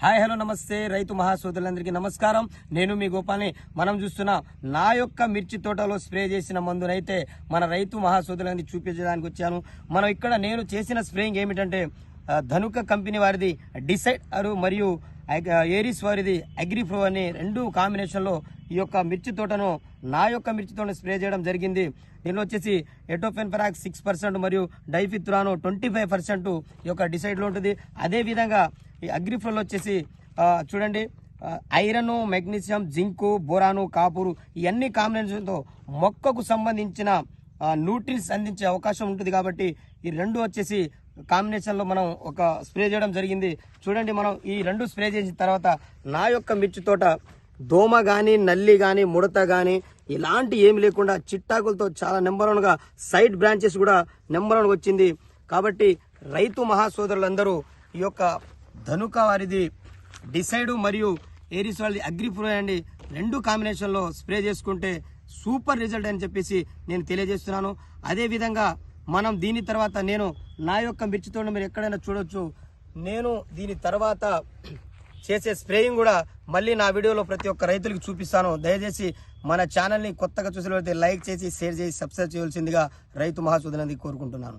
Hi hello నమస్తే రైతు మహాసోదరులందరికీ నమస్కారం. నేను మీ గోపాల్ని. మనం చూస్తున్న నా యొక్క మిర్చి తోటలో స్ప్రే చేసిన మందునైతే మన రైతు మహాసోదరులందరికీ చూపించడానికి వచ్చాను. మనం ఇక్కడ నేను చేసిన స్ప్రేయింగ్ ఏమిటంటే ధనుక కంపెనీ వారిది డిసైడ్ మరియు ఏరిస్ వారిది అగ్రిప్రో అని రెండు కాంబినేషన్లో ఈ యొక్క మిర్చి తోటను నా యొక్క మిర్చి తోటను స్ప్రే చేయడం జరిగింది. దీనిలో వచ్చేసి ఎటోఫెన్ఫరాక్ 6% మరియు డైఫిత్రాను 25% ఈ యొక్క డిసైడ్లో ఉంటుంది. అదేవిధంగా ఈ అగ్రిప్రోలో వచ్చేసి చూడండి ఐరన్, మెగ్నీషియం, జింకు, బోరాను, కాపూరు ఇవన్నీ కాంబినేషన్తో మొక్కకు సంబంధించిన న్యూట్రిన్స్ అందించే అవకాశం ఉంటుంది. కాబట్టి ఈ రెండు వచ్చేసి కాంబినేషన్లో మనం ఒక స్ప్రే చేయడం జరిగింది. చూడండి, మనం ఈ రెండు స్ప్రే చేసిన తర్వాత నా యొక్క మిర్చి తోట దోమ కానీ, నల్లి కానీ, ముడత కానీ ఇలాంటి ఏమి లేకుండా చిట్టాకులతో చాలా నెంబర్ వన్గా సైడ్ బ్రాంచెస్ కూడా నెంబర్ వన్గా వచ్చింది. కాబట్టి రైతు మహాసోదరులందరూ ఈ యొక్క ధనుక వారిది డిసైడ్ మరియు ఏరిస్ వారిది అగ్రిప్రో అండి రెండు కాంబినేషన్లో స్ప్రే చేసుకుంటే సూపర్ రిజల్ట్ అని చెప్పేసి నేను తెలియజేస్తున్నాను. అదేవిధంగా మనం దీని తర్వాత నేను నా యొక్క మిర్చి తోటను మీరు ఎక్కడైనా చూడొచ్చు. నేను దీని తర్వాత చేసే స్ప్రేయింగ్ కూడా మళ్ళీ నా వీడియోలో ప్రతి ఒక్క రైతులకు చూపిస్తాను. దయచేసి మన ఛానల్ని కొత్తగా చూసిన లైక్ చేసి, షేర్ చేసి, సబ్స్క్రైబ్ చేయవలసిందిగా రైతు మహాసోదరులందరికీ కోరుకుంటున్నాను.